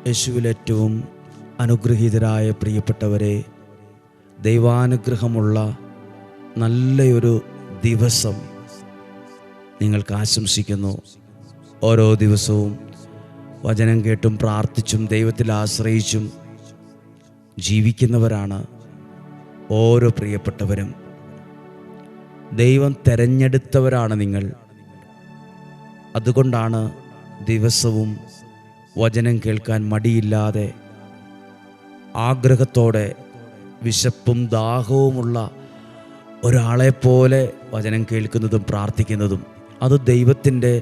യേശുവിൽ ഏറ്റവും അനുഗ്രഹീതരായ പ്രിയപ്പെട്ടവരെ, ദൈവാനുഗ്രഹമുള്ള നല്ലൊരു ദിവസം നിങ്ങൾക്ക് ആശംസിക്കുന്നു. ഓരോ ദിവസവും വചനം കേട്ടും പ്രാർത്ഥിച്ചും ദൈവത്തിൽ ആശ്രയിച്ചും ജീവിക്കുന്നവരാണ് ഓരോ പ്രിയപ്പെട്ടവരും. ദൈവം തെരഞ്ഞെടുത്തവരാണ് നിങ്ങൾ. അതുകൊണ്ടാണ് ദിവസവും വചനം കേൾക്കാൻ മടിയില്ലാതെ ആഗ്രഹത്തോടെ വിശപ്പും ദാഹവുമുള്ള ഒരാളെപ്പോലെ വചനം കേൾക്കുന്നതും പ്രാർത്ഥിക്കുന്നതും. അത് ദൈവത്തിൻ്റെ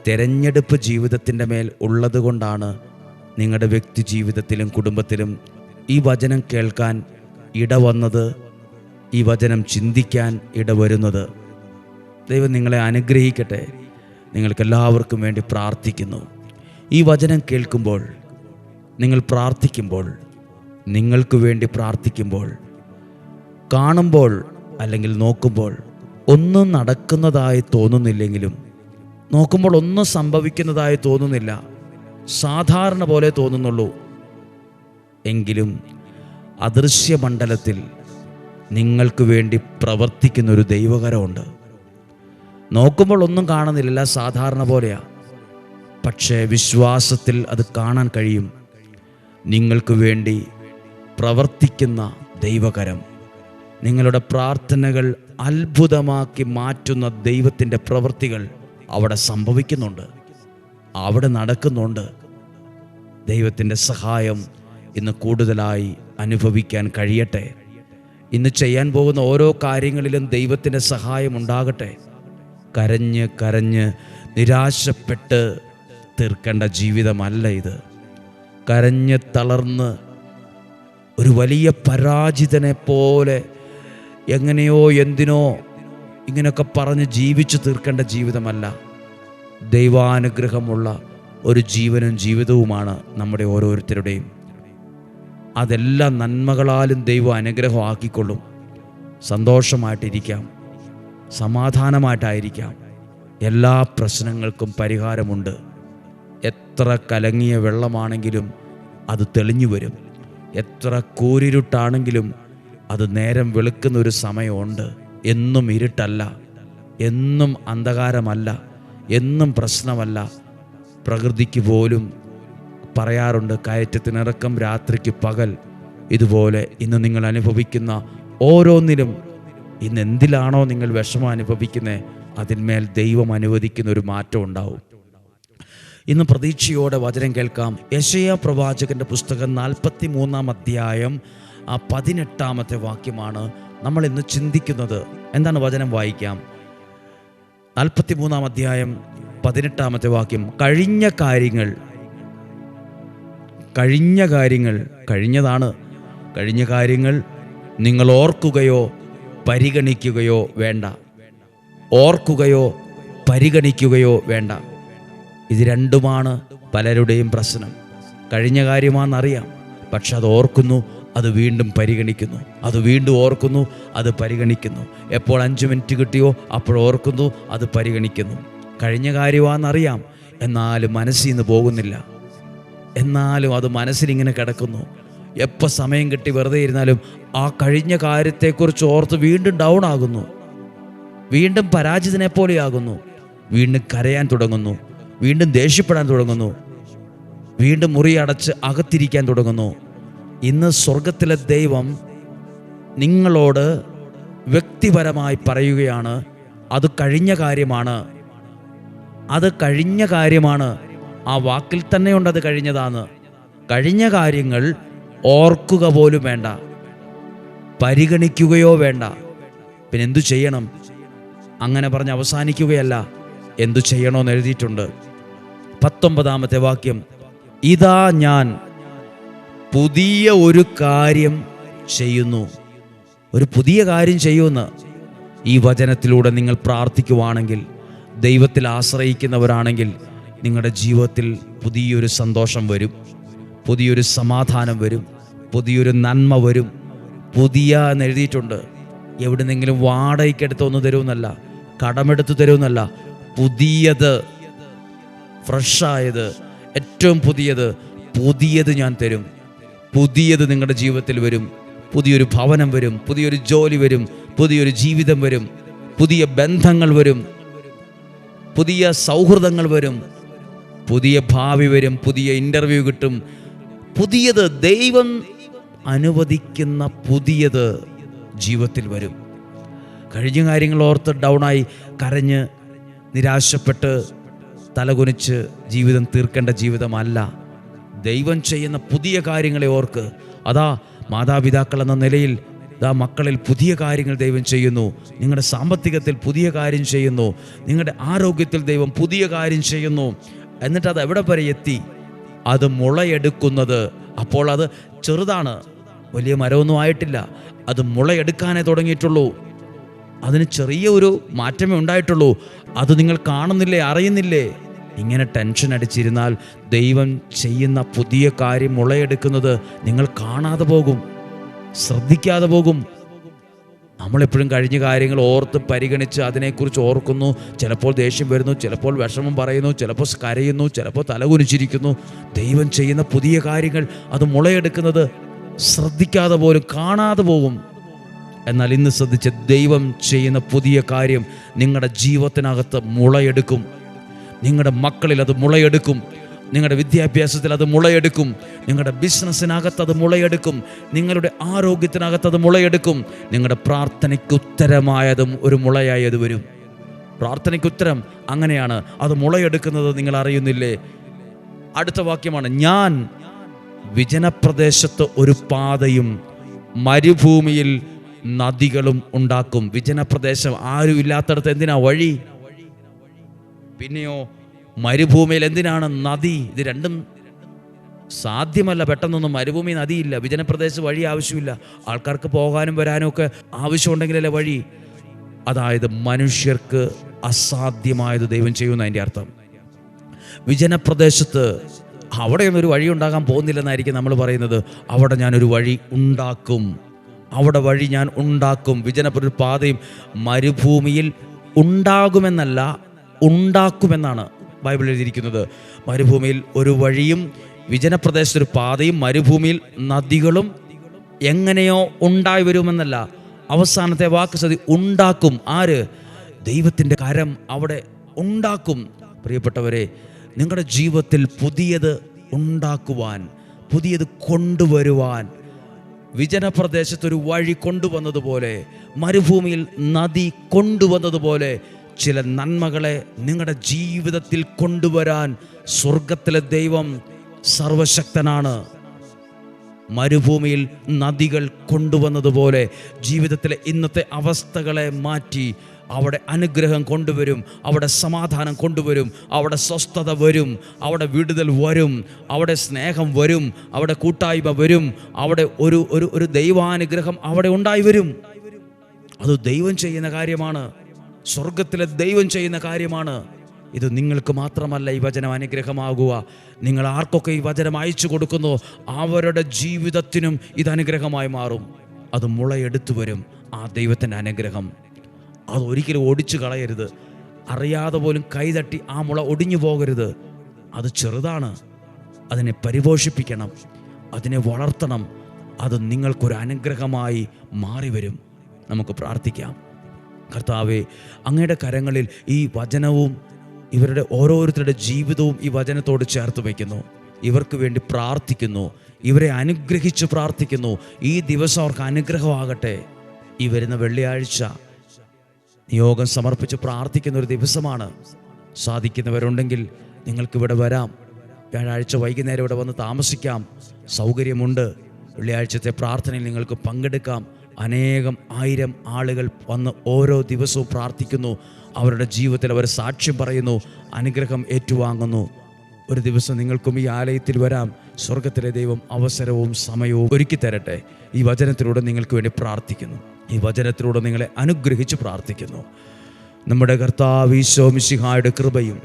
തെരഞ്ഞെടുപ്പ് ജീവിതത്തിൻ്റെ മേൽ ഉള്ളത് കൊണ്ടാണ് നിങ്ങളുടെ വ്യക്തി ജീവിതത്തിലും കുടുംബത്തിലും ഈ വചനം കേൾക്കാൻ ഇടവന്നത്, ഈ വചനം ചിന്തിക്കാൻ ഇടവരുന്നത്. ദൈവം നിങ്ങളെ അനുഗ്രഹിക്കട്ടെ. നിങ്ങൾക്കെല്ലാവർക്കും വേണ്ടി പ്രാർത്ഥിക്കുന്നു. ഈ വചനം കേൾക്കുമ്പോൾ, നിങ്ങൾ പ്രാർത്ഥിക്കുമ്പോൾ, നിങ്ങൾക്ക് വേണ്ടി പ്രാർത്ഥിക്കുമ്പോൾ, കാണുമ്പോൾ അല്ലെങ്കിൽ നോക്കുമ്പോൾ ഒന്നും നടക്കുന്നതായി തോന്നുന്നില്ലെങ്കിലും, നോക്കുമ്പോൾ ഒന്നും സംഭവിക്കുന്നതായി തോന്നുന്നില്ല, സാധാരണ പോലെ തോന്നുന്നുള്ളൂ എങ്കിലും അദൃശ്യമണ്ഡലത്തിൽ നിങ്ങൾക്ക് വേണ്ടി പ്രവർത്തിക്കുന്നൊരു ദൈവകരമുണ്ട്. നോക്കുമ്പോൾ ഒന്നും കാണുന്നില്ല, സാധാരണ പോലെയാ. പക്ഷേ വിശ്വാസത്തിൽ അത് കാണാൻ കഴിയും. നിങ്ങൾക്ക് വേണ്ടി പ്രവർത്തിക്കുന്ന ദൈവകരം, നിങ്ങളുടെ പ്രാർത്ഥനകൾ അത്ഭുതമാക്കി മാറ്റുന്ന ദൈവത്തിൻ്റെ പ്രവൃത്തികൾ അവിടെ സംഭവിക്കുന്നുണ്ട്, അവിടെ നടക്കുന്നുണ്ട്. ദൈവത്തിൻ്റെ സഹായം ഇന്ന് കൂടുതലായി അനുഭവിക്കാൻ കഴിയട്ടെ. ഇന്ന് ചെയ്യാൻ പോകുന്ന ഓരോ കാര്യങ്ങളിലും ദൈവത്തിൻ്റെ സഹായം ഉണ്ടാകട്ടെ. കരഞ്ഞ് കരഞ്ഞ് നിരാശപ്പെട്ട് തീർക്കേണ്ട ജീവിതമല്ല ഇത്. കരഞ്ഞ് തളർന്ന് ഒരു വലിയ പരാജിതനെ പോലെ എങ്ങനെയോ എന്തിനോ ഇങ്ങനെയൊക്കെ പറഞ്ഞ് ജീവിച്ചു തീർക്കേണ്ട ജീവിതമല്ല. ദൈവാനുഗ്രഹമുള്ള ഒരു ജീവനും ജീവിതവുമാണ് നമ്മുടെ ഓരോരുത്തരുടെയും. അതെല്ലാം നന്മകളാലും ദൈവം അനുഗ്രഹം ആക്കിക്കൊള്ളും. സന്തോഷമായിട്ടിരിക്കാം, സമാധാനമായിട്ടായിരിക്കാം. എല്ലാ പ്രശ്നങ്ങൾക്കും പരിഹാരമുണ്ട്. എത്ര കലങ്ങിയ വെള്ളമാണെങ്കിലും അത് തെളിഞ്ഞു വരും. എത്ര കൂരിരുട്ടാണെങ്കിലും അത് നേരം വെളുക്കുന്ന ഒരു സമയമുണ്ട്. എന്നും ഇരുട്ടല്ല, എന്നും അന്ധകാരമല്ല, എന്നും പ്രശ്നമല്ല. പ്രകൃതിക്ക് പോലും പറയാറുണ്ട്, കയറ്റത്തിനിറക്കം രാത്രിക്ക് പകൽ. ഇതുപോലെ ഇന്ന് നിങ്ങൾ അനുഭവിക്കുന്ന ഓരോന്നിലും, ഇന്ന് എന്തിലാണോ നിങ്ങൾ വിഷമം അനുഭവിക്കുന്നത്, അതിന്മേൽ ദൈവം അനുവദിക്കുന്ന ഒരു മാറ്റം ഉണ്ടാവും. ഇന്ന് പ്രതീക്ഷയോടെ വചനം കേൾക്കാം. യെശയ്യാ പ്രവാചകന്റെ പുസ്തകം 43-ാം അധ്യായം 18-ാമത്തെ വാക്യമാണ് നമ്മൾ ഇന്ന് ചിന്തിക്കുന്നത്. എന്താണ് വചനം? വായിക്കാം. 43-ാം അധ്യായം 18-ാമത്തെ വാക്യം. കഴിഞ്ഞ കാര്യങ്ങൾ കഴിഞ്ഞതാണ്. കഴിഞ്ഞ കാര്യങ്ങൾ നിങ്ങൾ ഓർക്കുകയോ പരിഗണിക്കുകയോ വേണ്ട. ഓർക്കുകയോ പരിഗണിക്കുകയോ വേണ്ട. ഇത് രണ്ടുമാണ് പലരുടെയും പ്രശ്നം. കഴിഞ്ഞ കാര്യമാണെന്നറിയാം, പക്ഷെ അത് ഓർക്കുന്നു, അത് വീണ്ടും പരിഗണിക്കുന്നു, അത് വീണ്ടും ഓർക്കുന്നു, അത് പരിഗണിക്കുന്നു. എപ്പോൾ 5 മിനിറ്റ് കിട്ടിയോ അപ്പോൾ ഓർക്കുന്നു, അത് പരിഗണിക്കുന്നു. കഴിഞ്ഞ കാര്യമാണെന്നറിയാം, എന്നാലും മനസ്സിൽ നിന്ന് പോകുന്നില്ല. എന്നാലും അത് മനസ്സിലിങ്ങനെ കിടക്കുന്നു. എപ്പോൾ സമയം കിട്ടി വെറുതെ ഇരുന്നാലും ആ കഴിഞ്ഞ കാര്യത്തെക്കുറിച്ച് ഓർത്ത് വീണ്ടും ഡൗൺ ആകുന്നു, വീണ്ടും പരാജിതനെ പോലെയാകുന്നു, വീണ്ടും കരയാൻ തുടങ്ങുന്നു, വീണ്ടും ദേഷ്യപ്പെടാൻ തുടങ്ങുന്നു, വീണ്ടും മുറി അടച്ച് അകത്തിരിക്കാൻ തുടങ്ങുന്നു. ഇന്ന് സ്വർഗത്തിലെ ദൈവം നിങ്ങളോട് വ്യക്തിപരമായി പറയുകയാണ്, അത് കഴിഞ്ഞ കാര്യമാണ്, അത് കഴിഞ്ഞ കാര്യമാണ്. ആ വാക്കിൽ തന്നെയുണ്ട് അത് കഴിഞ്ഞതാണ്. കഴിഞ്ഞ കാര്യങ്ങൾ ഓർക്കുക പോലും വേണ്ട, പരിഗണിക്കുകയോ വേണ്ട. പിന്നെ എന്തു ചെയ്യണം? അങ്ങനെ പറഞ്ഞ് അവസാനിക്കുകയല്ല, എന്തു ചെയ്യണമെന്ന് എഴുതിയിട്ടുണ്ട്. 19-ാമത്തെ വാക്യം. ഇതാ ഞാൻ പുതിയ ഒരു കാര്യം ചെയ്യുന്നു. ഒരു പുതിയ കാര്യം ചെയ്യുമെന്ന് ഈ വചനത്തിലൂടെ നിങ്ങൾ പ്രാർത്ഥിക്കുവാണെങ്കിൽ, ദൈവത്തിൽ ആശ്രയിക്കുന്നവരാണെങ്കിൽ, നിങ്ങളുടെ ജീവിതത്തിൽ പുതിയൊരു സന്തോഷം വരും, പുതിയൊരു സമാധാനം വരും, പുതിയൊരു നന്മ വരും. പുതിയ എന്ന് എഴുതിയിട്ടുണ്ട്. എവിടെന്നെങ്കിലും വാടകയ്ക്കെടുത്തൊന്നും തരുമെന്നല്ല, കടമെടുത്ത് തരുമെന്നല്ല. പുതിയത്, ഫ്രഷായത്, ഏറ്റവും പുതിയത്, പുതിയത് ഞാൻ തരും. പുതിയത് നിങ്ങളുടെ ജീവിതത്തിൽ വരും. പുതിയൊരു ഭവനം വരും, പുതിയൊരു ജോലി വരും, പുതിയൊരു ജീവിതം വരും, പുതിയ ബന്ധങ്ങൾ വരും, പുതിയ സൗഹൃദങ്ങൾ വരും, പുതിയ ഭാവി വരും, പുതിയ ഇൻ്റർവ്യൂ കിട്ടും. പുതിയത്, ദൈവം അനുവദിക്കുന്ന പുതിയത് ജീവിതത്തിൽ വരും. കഴിഞ്ഞ കാര്യങ്ങൾ ഓർത്ത് ഡൗണായി കരഞ്ഞ് നിരാശപ്പെട്ട് തലകുനിച്ച് ജീവിതം തീർക്കേണ്ട ജീവിതമല്ല. ദൈവം ചെയ്യുന്ന പുതിയ കാര്യങ്ങളെ ഓർക്ക്. അതാ മാതാപിതാക്കൾ എന്ന നിലയിൽ മക്കളിൽ പുതിയ കാര്യങ്ങൾ ദൈവം ചെയ്യുന്നു. നിങ്ങളുടെ സാമ്പത്തികത്തിൽ പുതിയ കാര്യം ചെയ്യുന്നു. നിങ്ങളുടെ ആരോഗ്യത്തിൽ ദൈവം പുതിയ കാര്യം ചെയ്യുന്നു. എന്നിട്ട് അത് എവിടെ വരെ എത്തി? അത് മുളയെടുക്കുന്നത്. അപ്പോൾ അത് ചെറുതാണ്, വലിയ മരമൊന്നും ആയിട്ടില്ല. അത് മുളയെടുക്കാനേ തുടങ്ങിയിട്ടുള്ളൂ. അതിന് ചെറിയ ഒരു മാറ്റമേ ഉണ്ടായിട്ടുള്ളൂ. അത് നിങ്ങൾ കാണുന്നില്ലേ, അറിയുന്നില്ലേ? ഇങ്ങനെ ടെൻഷൻ അടിച്ചിരുന്നാൽ ദൈവം ചെയ്യുന്ന പുതിയ കാര്യം മുളയെടുക്കുന്നത് നിങ്ങൾ കാണാതെ പോകും, ശ്രദ്ധിക്കാതെ പോകും. നമ്മളെപ്പോഴും കഴിഞ്ഞ കാര്യങ്ങൾ ഓർത്ത് പരിഗണിച്ച് അതിനെക്കുറിച്ച് ഓർക്കുന്നു. ചിലപ്പോൾ ദേഷ്യം വരുന്നു, ചിലപ്പോൾ വിഷമം പറയുന്നു, ചിലപ്പോൾ കരയുന്നു, ചിലപ്പോൾ തലകുനിച്ചിരിക്കുന്നു. ദൈവം ചെയ്യുന്ന പുതിയ കാര്യങ്ങൾ അത് മുളയെടുക്കുന്നത് ശ്രദ്ധിക്കാതെ പോലും കാണാതെ പോകും. എന്നാൽ ഇന്ന് ശ്രദ്ധിച്ച്, ദൈവം ചെയ്യുന്ന പുതിയ കാര്യം നിങ്ങളുടെ ജീവിതത്തിനകത്ത് മുളയെടുക്കും. നിങ്ങളുടെ മക്കളിൽ അത് മുളയെടുക്കും. നിങ്ങളുടെ വിദ്യാഭ്യാസത്തിൽ അത് മുളയെടുക്കും. നിങ്ങളുടെ ബിസിനസ്സിനകത്ത് അത് മുളയെടുക്കും. നിങ്ങളുടെ ആരോഗ്യത്തിനകത്ത് അത് മുളയെടുക്കും. നിങ്ങളുടെ പ്രാർത്ഥനയ്ക്ക് ഉത്തരമായതും ഒരു മുളയായി അത് വരും. പ്രാർത്ഥനയ്ക്ക് ഉത്തരം അങ്ങനെയാണ്, അത് മുളയെടുക്കുന്നത് നിങ്ങൾ അറിയുന്നില്ലേ? അടുത്ത വാക്യമാണ്, ഞാൻ വിജനപ്രദേശത്ത് ഒരു പാതയും മരുഭൂമിയിൽ നദികളും ഉണ്ടാക്കും. വിജനപ്രദേശം, ആരും ഇല്ലാത്തടത്ത് എന്തിനാ വഴി? പിന്നെയോ മരുഭൂമിയിൽ എന്തിനാണ് നദി? ഇത് രണ്ടും സാധ്യമല്ല. പെട്ടെന്നൊന്നും മരുഭൂമി നദിയില്ല. വിജനപ്രദേശത്ത് വഴി ആവശ്യമില്ല. ആൾക്കാർക്ക് പോകാനും വരാനും ഒക്കെ ആവശ്യമുണ്ടെങ്കിലല്ലേ വഴി. അതായത് മനുഷ്യർക്ക് അസാധ്യമായത് ദൈവം ചെയ്യുന്ന അതിൻ്റെ അർത്ഥം. വിജനപ്രദേശത്ത് അവിടെയൊന്നും ഒരു വഴി ഉണ്ടാകാൻ പോകുന്നില്ലെന്നായിരിക്കും നമ്മൾ പറയുന്നത്. അവിടെ ഞാനൊരു വഴി ഉണ്ടാക്കും. അവിടെ വഴി ഞാൻ ഉണ്ടാക്കും. വിജനപ്രദേശ പാതയും മരുഭൂമിയിൽ ഉണ്ടാകുമെന്നല്ല, ഉണ്ടാക്കുമെന്നാണ് ബൈബിളിൽ എഴുതിയിരിക്കുന്നത്. മരുഭൂമിയിൽ ഒരു വഴിയും വിജനപ്രദേശത്തൊരു പാതയും മരുഭൂമിയിൽ നദികളും എങ്ങനെയോ ഉണ്ടായി വരുമെന്നല്ല. അവസാനത്തെ വാക്ക് സതി ഉണ്ടാക്കും. ആര്? ദൈവത്തിൻ്റെ കരം അവിടെ ഉണ്ടാക്കും. പ്രിയപ്പെട്ടവരെ, നിങ്ങളുടെ ജീവിതത്തിൽ പുതിയത് ഉണ്ടാക്കുവാൻ, പുതിയത് കൊണ്ടുവരുവാൻ, വിജനപ്രദേശത്തൊരു വഴി കൊണ്ടുവന്നതുപോലെ, മരുഭൂമിയിൽ നദി കൊണ്ടുവന്നതുപോലെ ചില നന്മകളെ നിങ്ങളുടെ ജീവിതത്തിൽ കൊണ്ടുവരാൻ സ്വർഗത്തിലെ ദൈവം സർവശക്തനാണ്. മരുഭൂമിയിൽ നദികൾ കൊണ്ടുവന്നതുപോലെ ജീവിതത്തിലെ ഇന്നത്തെ അവസ്ഥകളെ മാറ്റി അവിടെ അനുഗ്രഹം കൊണ്ടുവരും, അവിടെ സമാധാനം കൊണ്ടുവരും, അവിടെ സ്വസ്ഥത വരും, അവിടെ വിടുതൽ വരും, അവിടെ സ്നേഹം വരും, അവിടെ കൂട്ടായ്മ വരും, അവിടെ ഒരു ദൈവാനുഗ്രഹം അവിടെ ഉണ്ടായി വരും. അത് ദൈവം ചെയ്യുന്ന കാര്യമാണ്. സ്വർഗത്തിലെ ദൈവം ചെയ്യുന്ന കാര്യമാണ്. ഇത് നിങ്ങൾക്ക് മാത്രമല്ല ഈ വചനം അനുഗ്രഹമാകുക. നിങ്ങൾ ആർക്കൊക്കെ ഈ വചനം അയച്ചു കൊടുക്കുന്നോ അവരുടെ ജീവിതത്തിനും ഇത് അനുഗ്രഹമായി മാറും. അത് മുളയെടുത്തു വരും. ആ ദൈവത്തിൻ്റെ അനുഗ്രഹം അത് ഒരിക്കലും ഒടിച്ചു കളയരുത്. അറിയാതെ പോലും കൈതട്ടി ആ മുള ഒടിഞ്ഞു പോകരുത്. അത് ചെറുതാണ്, അതിനെ പരിപോഷിപ്പിക്കണം, അതിനെ വളർത്തണം. അത് നിങ്ങൾക്കൊരു അനുഗ്രഹമായി മാറി വരും. നമുക്ക് പ്രാർത്ഥിക്കാം. കർത്താവേ, അങ്ങയുടെ കരങ്ങളിൽ ഈ വചനവും ഇവരുടെ ഓരോരുത്തരുടെ ജീവിതവും ഈ വചനത്തോട് ചേർത്ത് വയ്ക്കുന്നു. ഇവർക്ക് വേണ്ടി പ്രാർത്ഥിക്കുന്നു, ഇവരെ അനുഗ്രഹിച്ച് പ്രാർത്ഥിക്കുന്നു. ഈ ദിവസം അവർക്ക് അനുഗ്രഹമാകട്ടെ. ഈ വരുന്ന വെള്ളിയാഴ്ച നിയോഗം സമർപ്പിച്ച് പ്രാർത്ഥിക്കുന്ന ഒരു ദിവസമാണ്. സാധിക്കുന്നവരുണ്ടെങ്കിൽ നിങ്ങൾക്കിവിടെ വരാം. വ്യാഴാഴ്ച വൈകുന്നേരം ഇവിടെ വന്ന് താമസിക്കാം, സൗകര്യമുണ്ട്. വെള്ളിയാഴ്ചത്തെ പ്രാർത്ഥനയിൽ നിങ്ങൾക്ക് പങ്കെടുക്കാം. അനേകം ആയിരം ആളുകൾ വന്ന് ഓരോ ദിവസവും പ്രാർത്ഥിക്കുന്നു. അവരുടെ ജീവിതത്തിൽ അവർ സാക്ഷ്യം പറയുന്നു, അനുഗ്രഹം ഏറ്റുവാങ്ങുന്നു. ഒരു ദിവസം നിങ്ങൾക്കും ഈ ആലയത്തിൽ വരാം. സ്വർഗത്തിലെ ദൈവം അവസരവും സമയവും ഒരുക്കി തരട്ടെ. ഈ വചനത്തിലൂടെ നിങ്ങൾക്ക് വേണ്ടി പ്രാർത്ഥിക്കുന്നു. ഈ വചനത്തിലൂടെ നിങ്ങളെ അനുഗ്രഹിച്ച് പ്രാർത്ഥിക്കുന്നു. നമ്മുടെ കർത്താവ് ഈശോ മിശിഹായുടെ കൃപയും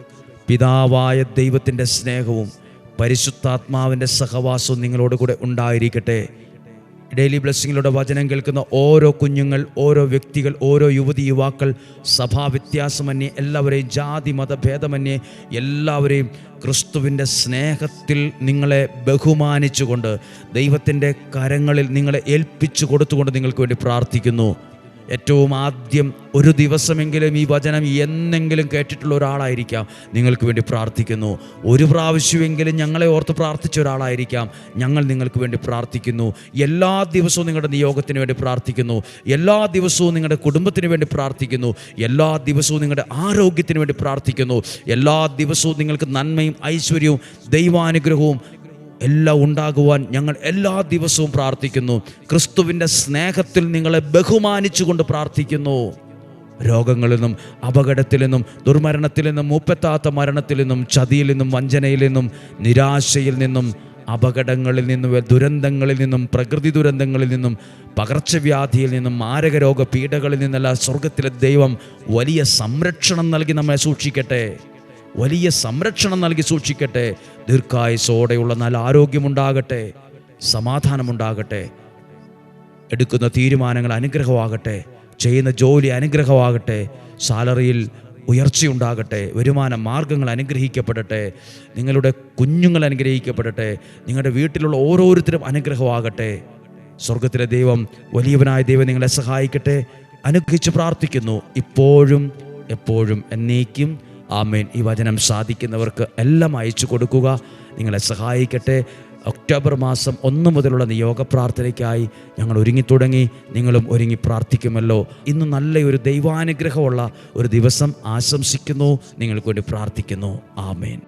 പിതാവായ ദൈവത്തിൻ്റെ സ്നേഹവും പരിശുദ്ധാത്മാവിൻ്റെ സഹവാസവും നിങ്ങളോട് കൂടെ ഉണ്ടായിരിക്കട്ടെ. ഡെയിലി ബ്ലെസ്സിങ്ങിലൂടെ വചനം കേൾക്കുന്ന ഓരോ കുഞ്ഞുങ്ങൾ, ഓരോ വ്യക്തികൾ, ഓരോ യുവതി യുവാക്കൾ, സഭാവ്യത്യാസമന്യേ എല്ലാവരെയും, ജാതി മതഭേദമന്യേ എല്ലാവരെയും ക്രിസ്തുവിൻ്റെ സ്നേഹത്തിൽ നിങ്ങളെ ബഹുമാനിച്ചുകൊണ്ട് ദൈവത്തിൻ്റെ കരങ്ങളിൽ നിങ്ങളെ ഏൽപ്പിച്ചു കൊടുത്തുകൊണ്ട് നിങ്ങൾക്ക് വേണ്ടി പ്രാർത്ഥിക്കുന്നു. ഏറ്റവും ആദ്യം ഒരു ദിവസമെങ്കിലും ഈ വചനം എന്നെങ്കിലും കേട്ടിട്ടുള്ള ഒരാളായിരിക്കാം, നിങ്ങൾക്ക് വേണ്ടി പ്രാർത്ഥിക്കുന്നു. ഒരു പ്രാവശ്യമെങ്കിലും ഞങ്ങളെ ഓർത്ത് പ്രാർത്ഥിച്ച ഒരാളായിരിക്കാം, ഞങ്ങൾ നിങ്ങൾക്ക് വേണ്ടി പ്രാർത്ഥിക്കുന്നു. എല്ലാ ദിവസവും നിങ്ങളുടെ നിയോഗത്തിന് വേണ്ടി പ്രാർത്ഥിക്കുന്നു. എല്ലാ ദിവസവും നിങ്ങളുടെ കുടുംബത്തിന് വേണ്ടി പ്രാർത്ഥിക്കുന്നു. എല്ലാ ദിവസവും നിങ്ങളുടെ ആരോഗ്യത്തിന് വേണ്ടി പ്രാർത്ഥിക്കുന്നു. എല്ലാ ദിവസവും നിങ്ങൾക്ക് നന്മയും ഐശ്വര്യവും ദൈവാനുഗ്രഹവും എല്ലാം ഉണ്ടാകുവാൻ ഞങ്ങൾ എല്ലാ ദിവസവും പ്രാർത്ഥിക്കുന്നു. ക്രിസ്തുവിൻ്റെ സ്നേഹത്തിൽ നിങ്ങളെ ബഹുമാനിച്ചുകൊണ്ട് പ്രാർത്ഥിക്കുന്നു. രോഗങ്ങളിൽ നിന്നും, അപകടത്തിൽ നിന്നും, ദുർമരണത്തിൽ നിന്നും, മൂപ്പെത്താത്ത മരണത്തിൽ നിന്നും, ചതിയിൽ നിന്നും, വഞ്ചനയിൽ നിന്നും, നിരാശയിൽ നിന്നും, അപകടങ്ങളിൽ നിന്നും, ദുരന്തങ്ങളിൽ നിന്നും, പ്രകൃതി ദുരന്തങ്ങളിൽ നിന്നും, പകർച്ചവ്യാധിയിൽ നിന്നും, മാരകരോഗ പീഡകളിൽ നിന്നെല്ലാം സ്വർഗത്തിലെ ദൈവം വലിയ സംരക്ഷണം നൽകി നമ്മെ സൂക്ഷിക്കട്ടെ. വലിയ സംരക്ഷണം നൽകി സൂക്ഷിക്കട്ടെ. ദീർഘായുസ്സോടെയുള്ള നല്ല ആരോഗ്യമുണ്ടാകട്ടെ, സമാധാനമുണ്ടാകട്ടെ. എടുക്കുന്ന തീരുമാനങ്ങൾ അനുഗ്രഹമാകട്ടെ, ചെയ്യുന്ന ജോലി അനുഗ്രഹമാകട്ടെ, സാലറിയിൽ ഉയർച്ചയുണ്ടാകട്ടെ, വരുമാന മാർഗങ്ങൾ അനുഗ്രഹിക്കപ്പെടട്ടെ, നിങ്ങളുടെ കുഞ്ഞുങ്ങൾ അനുഗ്രഹിക്കപ്പെടട്ടെ, നിങ്ങളുടെ വീട്ടിലുള്ള ഓരോരുത്തരും അനുഗ്രഹമാകട്ടെ. സ്വർഗത്തിലെ ദൈവം, വലിയവനായ ദൈവം നിങ്ങളെ സഹായിക്കട്ടെ. അനുഗ്രഹിച്ച് പ്രാർത്ഥിക്കുന്നു, ഇപ്പോഴും എപ്പോഴും എന്നേക്കും. ആമേൻ. ഈ വചനം സാധിക്കുന്നവർക്ക് എല്ലാം അയച്ചു കൊടുക്കുക. നിങ്ങളെ സഹായിക്കട്ടെ. ഒക്ടോബർ മാസം 1 മുതലുള്ള നിയോഗ പ്രാർത്ഥനയ്ക്കായി ഞങ്ങൾ ഒരുങ്ങിത്തുടങ്ങി. നിങ്ങളും ഒരുങ്ങി പ്രാർത്ഥിക്കുമല്ലോ. ഇന്ന് നല്ലൊരു ദൈവാനുഗ്രഹമുള്ള ഒരു ദിവസം ആശംസിക്കുന്നു. നിങ്ങൾക്ക് വേണ്ടി പ്രാർത്ഥിക്കുന്നു. ആമേൻ.